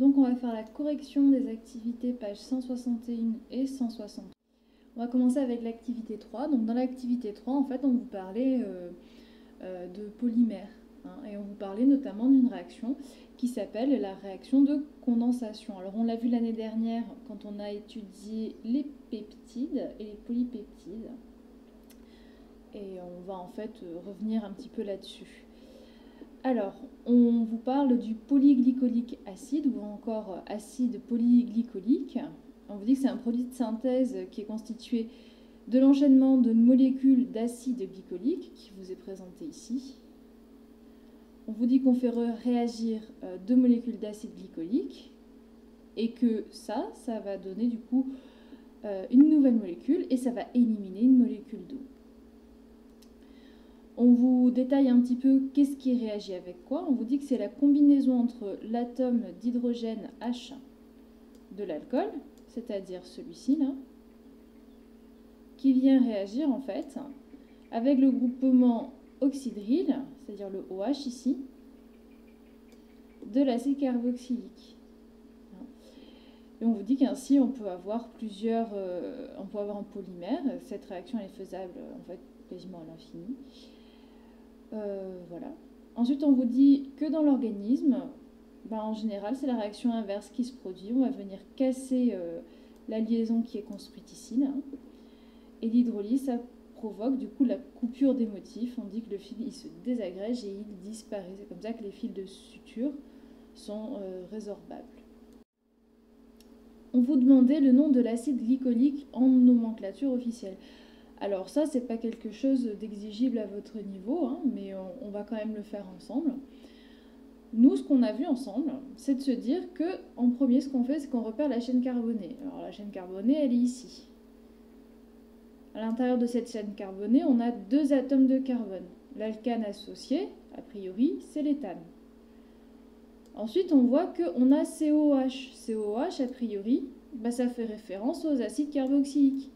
Donc on va faire la correction des activités pages 161 et 160. On va commencer avec l'activité 3. Donc dans l'activité 3, en fait, on vous parlait de polymères. Et on vous parlait notamment d'une réaction qui s'appelle la réaction de condensation. Alors on l'a vu l'année dernière quand on a étudié les peptides et les polypeptides. Et on va en fait revenir un petit peu là-dessus. Alors, on vous parle du polyglycolique acide ou encore acide polyglycolique. On vous dit que c'est un produit de synthèse qui est constitué de l'enchaînement de molécules d'acide glycolique qui vous est présenté ici. On vous dit qu'on fait réagir deux molécules d'acide glycolique et que ça va donner du coup une nouvelle molécule et ça va éliminer une molécule d'eau. On vous détaille un petit peu qu'est-ce qui réagit avec quoi. On vous dit que c'est la combinaison entre l'atome d'hydrogène H de l'alcool, c'est-à-dire celui-ci là, qui vient réagir en fait avec le groupement oxydryle, c'est-à-dire le OH ici, de l'acide carboxylique. Et on vous dit qu'ainsi on peut avoir on peut avoir un polymère. Cette réaction est faisable en fait quasiment à l'infini. Voilà. Ensuite, on vous dit que dans l'organisme, en général, c'est la réaction inverse qui se produit. On va venir casser la liaison qui est construite ici. Là. Et l'hydrolyse, ça provoque du coup la coupure des motifs. On dit que le fil il se désagrège et il disparaît. C'est comme ça que les fils de suture sont résorbables. On vous demandait le nom de l'acide glycolique en nomenclature officielle. Alors ça, c'est pas quelque chose d'exigible à votre niveau, mais on va quand même le faire ensemble. Nous, ce qu'on a vu ensemble, c'est de se dire que, en premier, ce qu'on fait, c'est qu'on repère la chaîne carbonée. Alors la chaîne carbonée, elle est ici. À l'intérieur de cette chaîne carbonée, on a deux atomes de carbone. L'alcane associé, a priori, c'est l'éthane. Ensuite, on voit qu'on a COH. COH, a priori, ça fait référence aux acides carboxyliques.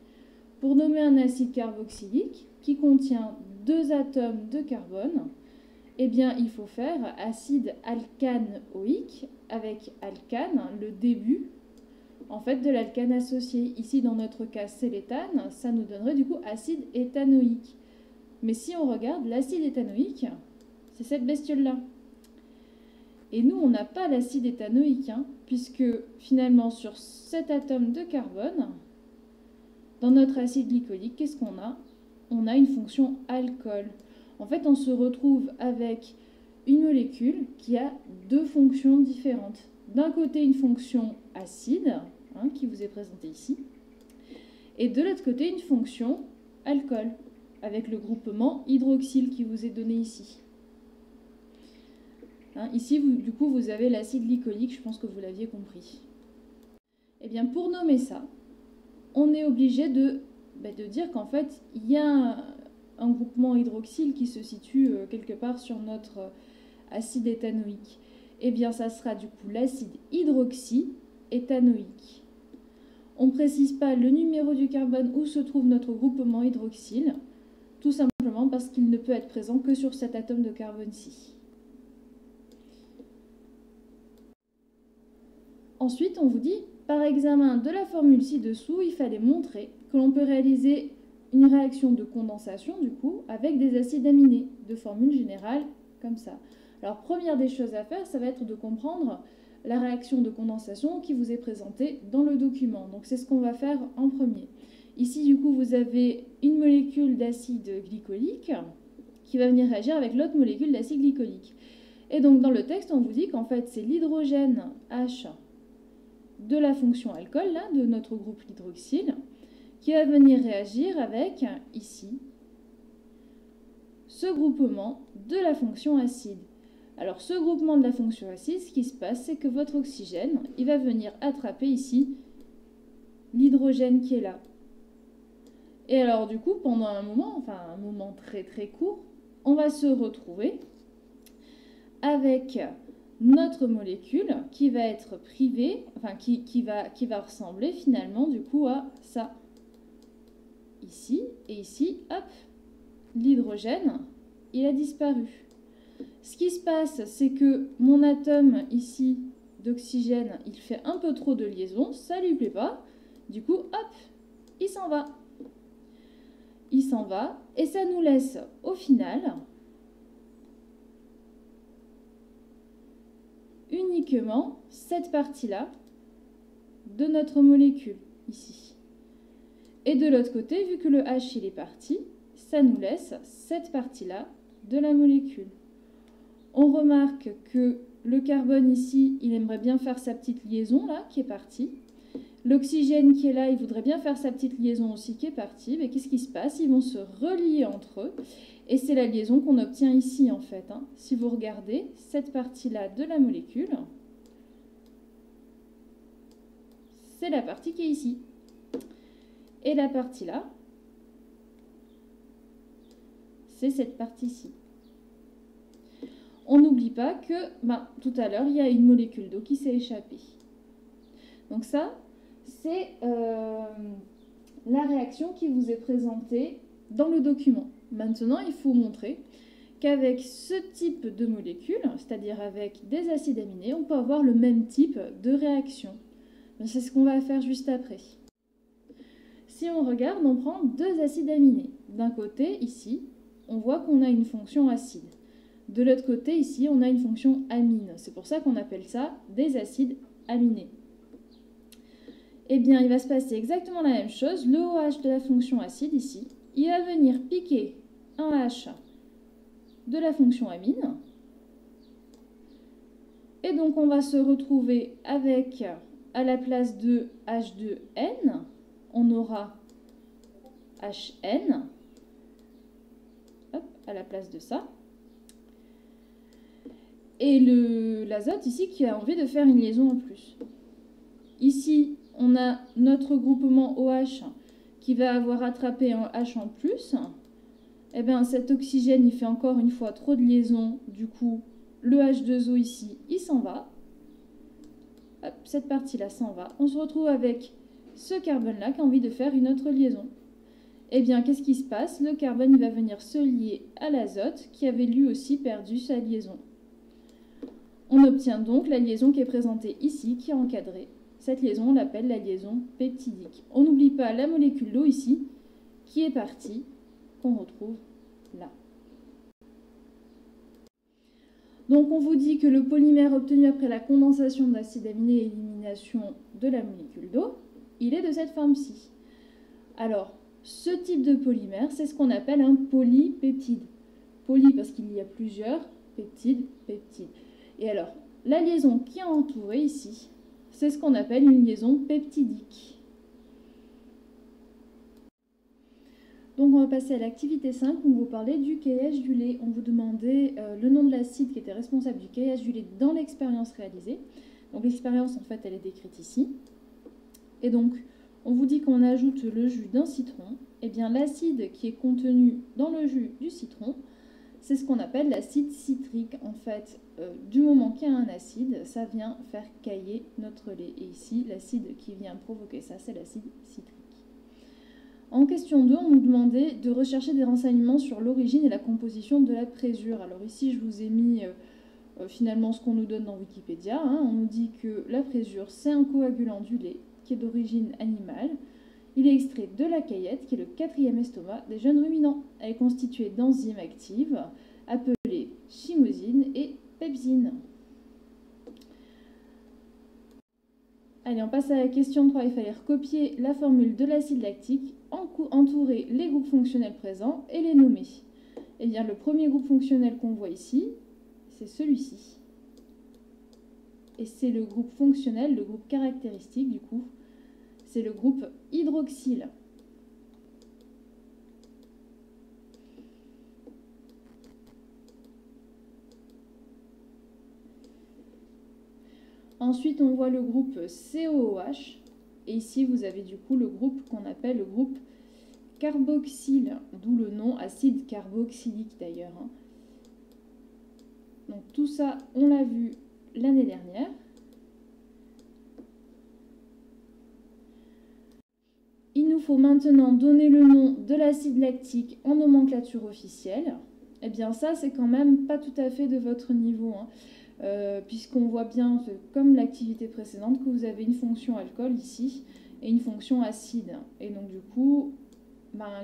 Pour nommer un acide carboxylique qui contient deux atomes de carbone, eh bien, il faut faire acide alcanoïque avec alcane, le début en fait, de l'alcane associé. Ici, dans notre cas, c'est l'éthane, ça nous donnerait du coup acide éthanoïque. Mais si on regarde, l'acide éthanoïque, c'est cette bestiole-là. Et nous, on n'a pas l'acide éthanoïque, puisque finalement, sur cet atome de carbone, dans notre acide glycolique, qu'est-ce qu'on a? On a une fonction alcool. En fait, on se retrouve avec une molécule qui a deux fonctions différentes. D'un côté, une fonction acide, qui vous est présentée ici, et de l'autre côté, une fonction alcool, avec le groupement hydroxyle qui vous est donné ici. Ici, du coup, vous avez l'acide glycolique, je pense que vous l'aviez compris. Eh bien, pour nommer ça, on est obligé de dire qu'en fait, il y a un groupement hydroxyle qui se situe quelque part sur notre acide éthanoïque. Eh bien, ça sera du coup l'acide hydroxyéthanoïque. On ne précise pas le numéro du carbone où se trouve notre groupement hydroxyle, tout simplement parce qu'il ne peut être présent que sur cet atome de carbone-ci. Ensuite, on vous dit, par examen de la formule ci-dessous, il fallait montrer que l'on peut réaliser une réaction de condensation, du coup, avec des acides aminés, de formule générale, comme ça. Alors, première des choses à faire, ça va être de comprendre la réaction de condensation qui vous est présentée dans le document. Donc, c'est ce qu'on va faire en premier. Ici, du coup, vous avez une molécule d'acide glycolique qui va venir réagir avec l'autre molécule d'acide glycolique. Et donc, dans le texte, on vous dit qu'en fait, c'est l'hydrogène H de la fonction alcool, là, de notre groupe hydroxyle, qui va venir réagir avec, ici, ce groupement de la fonction acide. Alors, ce groupement de la fonction acide, ce qui se passe, c'est que votre oxygène, il va venir attraper ici l'hydrogène qui est là. Et alors, du coup, pendant un moment très très court, on va se retrouver avec notre molécule qui va être privée, qui va ressembler finalement du coup à ça. Ici et ici, hop, l'hydrogène, il a disparu. Ce qui se passe, c'est que mon atome ici d'oxygène, il fait un peu trop de liaison, ça lui plaît pas. Du coup, hop, il s'en va. Il s'en va et ça nous laisse au final uniquement cette partie-là de notre molécule, ici. Et de l'autre côté, vu que le H il est parti, ça nous laisse cette partie-là de la molécule. On remarque que le carbone ici, il aimerait bien faire sa petite liaison là, qui est partie. L'oxygène qui est là, il voudrait bien faire sa petite liaison aussi qui est partie. Mais qu'est-ce qui se passe? Ils vont se relier entre eux. Et c'est la liaison qu'on obtient ici en fait. Si vous regardez cette partie-là de la molécule, c'est la partie qui est ici. Et la partie là, c'est cette partie-ci. On n'oublie pas que tout à l'heure, il y a une molécule d'eau qui s'est échappée. Donc ça, c'est la réaction qui vous est présentée dans le document. Maintenant, il faut montrer qu'avec ce type de molécule, c'est-à-dire avec des acides aminés, on peut avoir le même type de réaction. C'est ce qu'on va faire juste après. Si on regarde, on prend deux acides aminés. D'un côté, ici, on voit qu'on a une fonction acide. De l'autre côté, ici, on a une fonction amine. C'est pour ça qu'on appelle ça des acides aminés. Eh bien, il va se passer exactement la même chose. Le OH de la fonction acide, ici, il va venir piquer un H de la fonction amine. Et donc, on va se retrouver avec, à la place de H2N, on aura HN, hop, à la place de ça. Et l'azote ici qui a envie de faire une liaison en plus. Ici, on a notre groupement OH qui va avoir attrapé un H en plus. Eh bien, cet oxygène, il fait encore une fois trop de liaison. Du coup, le H2O ici, il s'en va. Hop, cette partie-là s'en va. On se retrouve avec ce carbone-là qui a envie de faire une autre liaison. Eh bien, qu'est-ce qui se passe? Le carbone, il va venir se lier à l'azote qui avait lui aussi perdu sa liaison. On obtient donc la liaison qui est présentée ici, qui est encadrée. Cette liaison, on l'appelle la liaison peptidique. On n'oublie pas la molécule d'eau ici, qui est partie, qu'on retrouve là. Donc on vous dit que le polymère obtenu après la condensation d'acide aminé et élimination de la molécule d'eau, il est de cette forme-ci. Alors, ce type de polymère, c'est ce qu'on appelle un polypeptide. Poly parce qu'il y a plusieurs, peptide, peptide. Et alors, la liaison qui est entourée ici, c'est ce qu'on appelle une liaison peptidique. Donc on va passer à l'activité 5 où on vous parlait du caillage du lait. On vous demandait le nom de l'acide qui était responsable du caillage du lait dans l'expérience réalisée. Donc l'expérience en fait elle est décrite ici. Et donc on vous dit qu'on ajoute le jus d'un citron. Et bien l'acide qui est contenu dans le jus du citron, c'est ce qu'on appelle l'acide citrique. En fait, du moment qu'il y a un acide, ça vient faire cailler notre lait. Et ici, l'acide qui vient provoquer ça, c'est l'acide citrique. En question 2, on nous demandait de rechercher des renseignements sur l'origine et la composition de la présure. Alors ici, je vous ai mis finalement ce qu'on nous donne dans Wikipédia. On nous dit que la présure, c'est un coagulant du lait qui est d'origine animale. Il est extrait de la caillette, qui est le 4e estomac des jeunes ruminants. Elle est constituée d'enzymes actives appelées chymosine et pepsine. Allez, on passe à la question 3. Il fallait recopier la formule de l'acide lactique, entourer les groupes fonctionnels présents et les nommer. Eh bien, le premier groupe fonctionnel qu'on voit ici, c'est celui-ci. Et c'est le groupe fonctionnel, le groupe caractéristique du coup. C'est le groupe hydroxyle. Ensuite, on voit le groupe COOH. Et ici, vous avez du coup le groupe qu'on appelle le groupe carboxyle, d'où le nom acide carboxylique d'ailleurs. Donc tout ça, on l'a vu l'année dernière. Il nous faut maintenant donner le nom de l'acide lactique en nomenclature officielle. Eh bien ça, c'est quand même pas tout à fait de votre niveau. puisqu'on voit bien, comme l'activité précédente, que vous avez une fonction alcool ici et une fonction acide. Et donc du coup,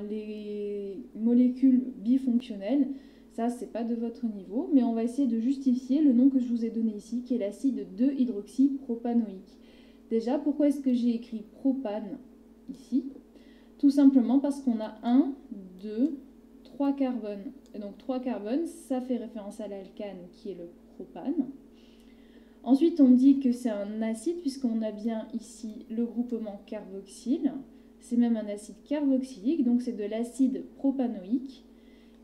les molécules bifonctionnelles, ça c'est pas de votre niveau, mais on va essayer de justifier le nom que je vous ai donné ici, qui est l'acide 2-hydroxypropanoïque. Déjà, pourquoi est-ce que j'ai écrit propane ici? Tout simplement parce qu'on a 1, 2, 3 carbones. Et donc 3 carbones, ça fait référence à l'alcane qui est le propane. Ensuite, on dit que c'est un acide puisqu'on a bien ici le groupement carboxyle. C'est même un acide carboxylique, donc c'est de l'acide propanoïque.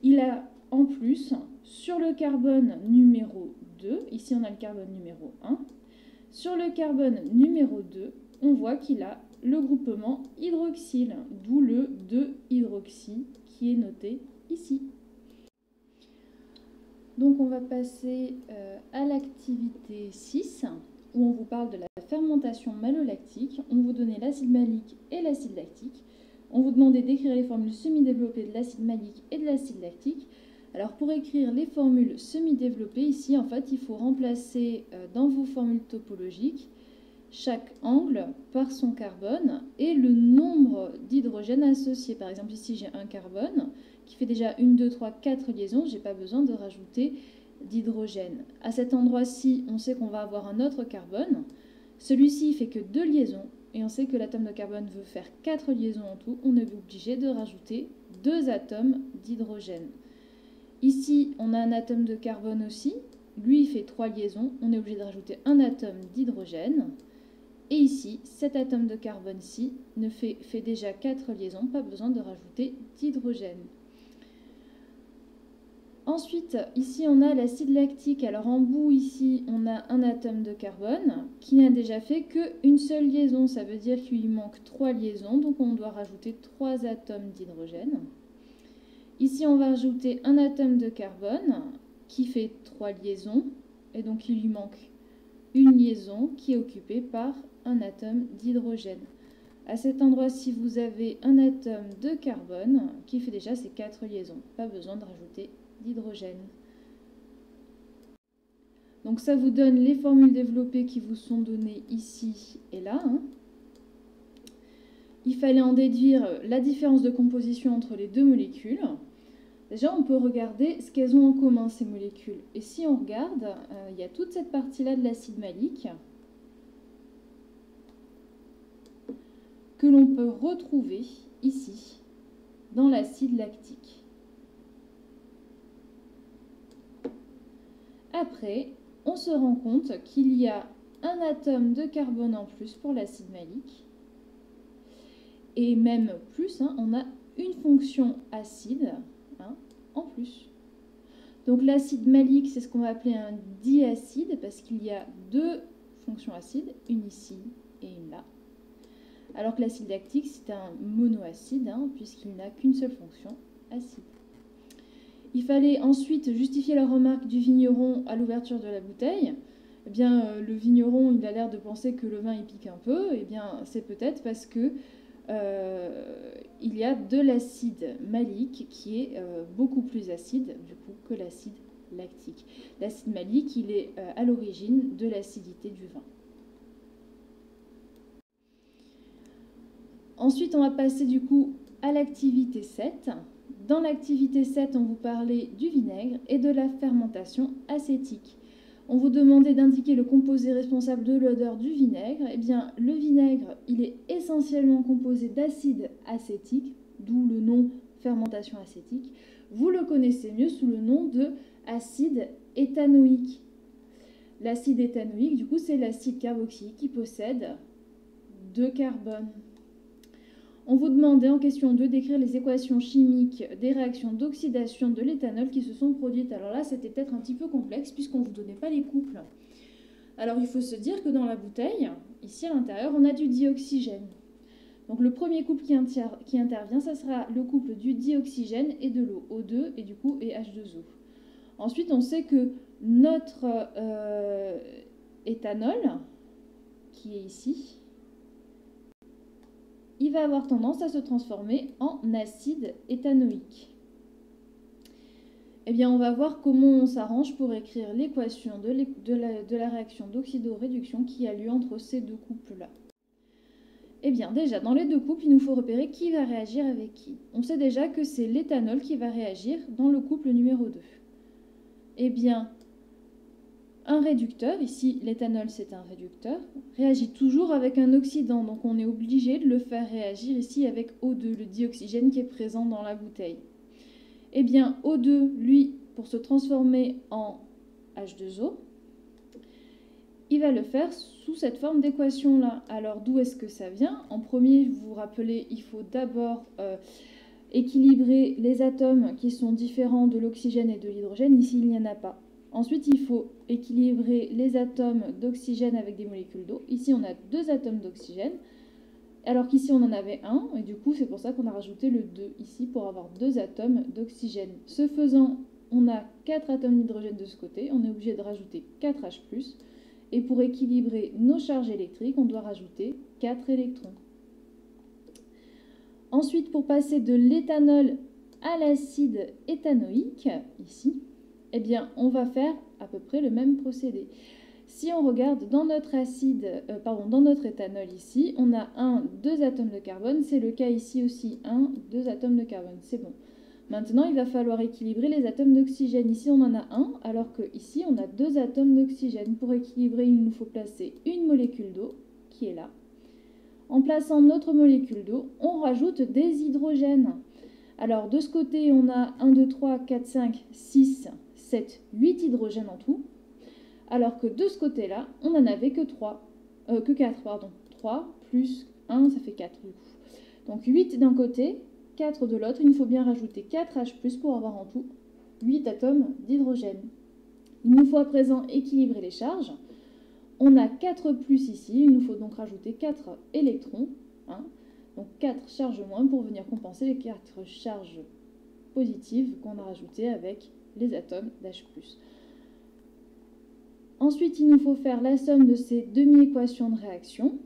Il a en plus, sur le carbone numéro 2, ici on a le carbone numéro 1, sur le carbone numéro 2, on voit qu'il a le groupement hydroxyle, d'où le 2-hydroxy qui est noté ici. Donc on va passer à l'activité 6, où on vous parle de la fermentation malolactique. On vous donnait l'acide malique et l'acide lactique. On vous demandait d'écrire les formules semi-développées de l'acide malique et de l'acide lactique. Alors pour écrire les formules semi-développées, ici en fait il faut remplacer dans vos formules topologiques chaque angle par son carbone et le nombre d'hydrogènes associés. Par exemple ici j'ai un carbone qui fait déjà 1, 2, 3, 4 liaisons, je n'ai pas besoin de rajouter d'hydrogène. À cet endroit-ci, on sait qu'on va avoir un autre carbone. Celui-ci fait que 2 liaisons et on sait que l'atome de carbone veut faire 4 liaisons en tout. On est obligé de rajouter 2 atomes d'hydrogène. Ici, on a un atome de carbone aussi. Lui, il fait 3 liaisons. On est obligé de rajouter un atome d'hydrogène. Et ici, cet atome de carbone-ci fait déjà 4 liaisons. Pas besoin de rajouter d'hydrogène. Ensuite, ici, on a l'acide lactique. Alors, en bout, ici, on a un atome de carbone qui n'a déjà fait qu'une seule liaison. Ça veut dire qu'il lui manque 3 liaisons. Donc, on doit rajouter 3 atomes d'hydrogène. Ici, on va rajouter un atome de carbone qui fait 3 liaisons. Et donc, il lui manque une liaison qui est occupée par un atome d'hydrogène. À cet endroit-ci, vous avez un atome de carbone qui fait déjà ces 4 liaisons. Pas besoin de rajouter d'hydrogène. Donc ça vous donne les formules développées qui vous sont données ici et là. Il fallait en déduire la différence de composition entre les deux molécules. Déjà, on peut regarder ce qu'elles ont en commun, ces molécules. Et si on regarde, il y a toute cette partie-là de l'acide malique que l'on peut retrouver ici, dans l'acide lactique. Après, on se rend compte qu'il y a un atome de carbone en plus pour l'acide malique. Et même plus, on a une fonction acide en plus. Donc l'acide malique, c'est ce qu'on va appeler un diacide parce qu'il y a 2 fonctions acides, une ici et une là. Alors que l'acide lactique, c'est un monoacide puisqu'il n'a qu'une seule fonction acide. Il fallait ensuite justifier la remarque du vigneron à l'ouverture de la bouteille. Eh bien, le vigneron, il a l'air de penser que le vin, il pique un peu. Eh bien, c'est peut-être parce que il y a de l'acide malique qui est beaucoup plus acide, du coup, que l'acide lactique. L'acide malique, il est à l'origine de l'acidité du vin. Ensuite, on va passer du coup à l'activité 7. Dans l'activité 7, on vous parlait du vinaigre et de la fermentation acétique. On vous demandait d'indiquer le composé responsable de l'odeur du vinaigre. Eh bien, le vinaigre, il est essentiellement composé d'acide acétique, d'où le nom fermentation acétique. Vous le connaissez mieux sous le nom de acide éthanoïque. L'acide éthanoïque, du coup, c'est l'acide carboxylique qui possède 2 carbones. On vous demandait en question 2 d'écrire les équations chimiques des réactions d'oxydation de l'éthanol qui se sont produites. Alors là, c'était peut-être un petit peu complexe puisqu'on ne vous donnait pas les couples. Alors il faut se dire que dans la bouteille, ici à l'intérieur, on a du dioxygène. Donc le premier couple qui intervient, ça sera le couple du dioxygène et de l'eau, O2 et du coup et H2O. Ensuite, on sait que notre éthanol, qui est ici, il va avoir tendance à se transformer en acide éthanoïque. eh bien, on va voir comment on s'arrange pour écrire l'équation de la réaction d'oxydoréduction qui a lieu entre ces deux couples-là. Eh bien, déjà, dans les deux couples, il nous faut repérer qui va réagir avec qui. On sait déjà que c'est l'éthanol qui va réagir dans le couple numéro 2. Eh bien, un réducteur, ici l'éthanol c'est un réducteur, réagit toujours avec un oxydant, donc on est obligé de le faire réagir ici avec O2, le dioxygène qui est présent dans la bouteille. Eh bien, O2, lui, pour se transformer en H2O, il va le faire sous cette forme d'équation-là. Alors, d'où est-ce que ça vient? En premier, vous vous rappelez, il faut d'abord équilibrer les atomes qui sont différents de l'oxygène et de l'hydrogène. Ici, il n'y en a pas. Ensuite, il faut équilibrer les atomes d'oxygène avec des molécules d'eau. Ici, on a 2 atomes d'oxygène, alors qu'ici, on en avait un. Et du coup, c'est pour ça qu'on a rajouté le 2 ici, pour avoir 2 atomes d'oxygène. Ce faisant, on a 4 atomes d'hydrogène de ce côté. On est obligé de rajouter 4H+. Et pour équilibrer nos charges électriques, on doit rajouter 4 électrons. Ensuite, pour passer de l'éthanol à l'acide éthanoïque, ici, eh bien, on va faire à peu près le même procédé. Si on regarde dans notre dans notre éthanol ici, on a 2 atomes de carbone. C'est le cas ici aussi, 2 atomes de carbone. C'est bon. Maintenant, il va falloir équilibrer les atomes d'oxygène. Ici, on en a 1, alors qu'ici, on a 2 atomes d'oxygène. Pour équilibrer, il nous faut placer une molécule d'eau, qui est là. En plaçant notre molécule d'eau, on rajoute des hydrogènes. Alors, de ce côté, on a 1, 2, 3, 4, 5, 6, 7, 8 hydrogènes en tout. Alors que de ce côté-là, on n'en avait que 4, pardon. 3 plus 1, ça fait 4 du coup. Donc 8 d'un côté, 4 de l'autre. Il nous faut bien rajouter 4H+, pour avoir en tout 8 atomes d'hydrogène. Il nous faut à présent équilibrer les charges. On a 4 plus ici, il nous faut donc rajouter 4 électrons. Donc 4 charges moins pour venir compenser les 4 charges positives qu'on a rajoutées avec les atomes d'H+. Ensuite, il nous faut faire la somme de ces demi-équations de réaction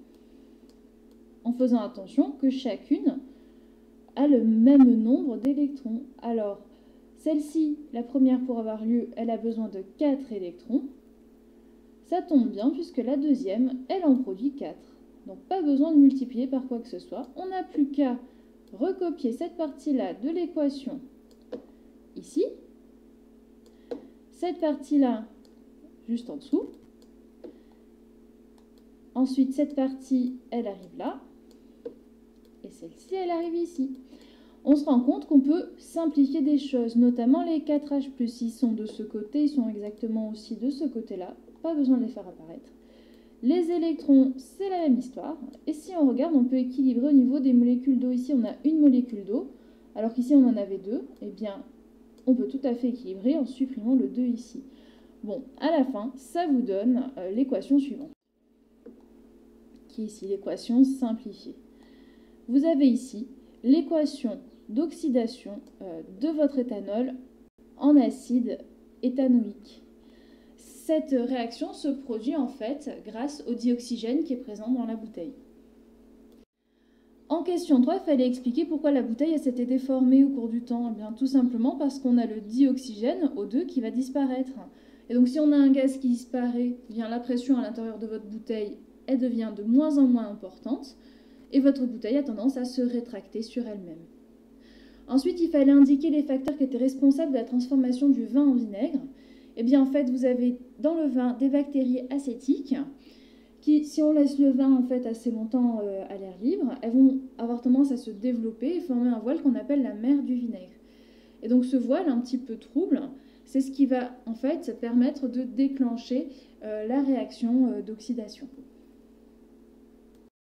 en faisant attention que chacune a le même nombre d'électrons. Alors, celle-ci, la première pour avoir lieu, elle a besoin de 4 électrons. Ça tombe bien puisque la deuxième, elle en produit 4. Donc pas besoin de multiplier par quoi que ce soit. On n'a plus qu'à recopier cette partie-là de l'équation ici. Cette partie-là juste en dessous. Ensuite, cette partie, elle arrive là. Et celle-ci, elle arrive ici. On se rend compte qu'on peut simplifier des choses, notamment les 4H+, ils sont de ce côté, ils sont exactement aussi de ce côté-là. Pas besoin de les faire apparaître. Les électrons, c'est la même histoire. Et si on regarde, on peut équilibrer au niveau des molécules d'eau. Ici, on a une molécule d'eau, alors qu'ici, on en avait 2. Eh bien, on peut tout à fait équilibrer en supprimant le 2 ici. Bon, à la fin, ça vous donne l'équation suivante, qui est ici l'équation simplifiée. Vous avez ici l'équation d'oxydation de votre éthanol en acide éthanoïque. Cette réaction se produit en fait grâce au dioxygène qui est présent dans la bouteille. En question 3, il fallait expliquer pourquoi la bouteille s'était déformée au cours du temps. Eh bien, tout simplement parce qu'on a le dioxygène, O2, qui va disparaître. Et donc si on a un gaz qui disparaît, eh bien, la pression à l'intérieur de votre bouteille, elle devient de moins en moins importante et votre bouteille a tendance à se rétracter sur elle-même. Ensuite, il fallait indiquer les facteurs qui étaient responsables de la transformation du vin en vinaigre. Eh bien, en fait, vous avez dans le vin des bactéries acétiques qui, si on laisse le vin en fait assez longtemps à l'air libre, elles vont avoir tendance à se développer et former un voile qu'on appelle la mer du vinaigre. Et donc ce voile un petit peu trouble, c'est ce qui va en fait permettre de déclencher la réaction d'oxydation.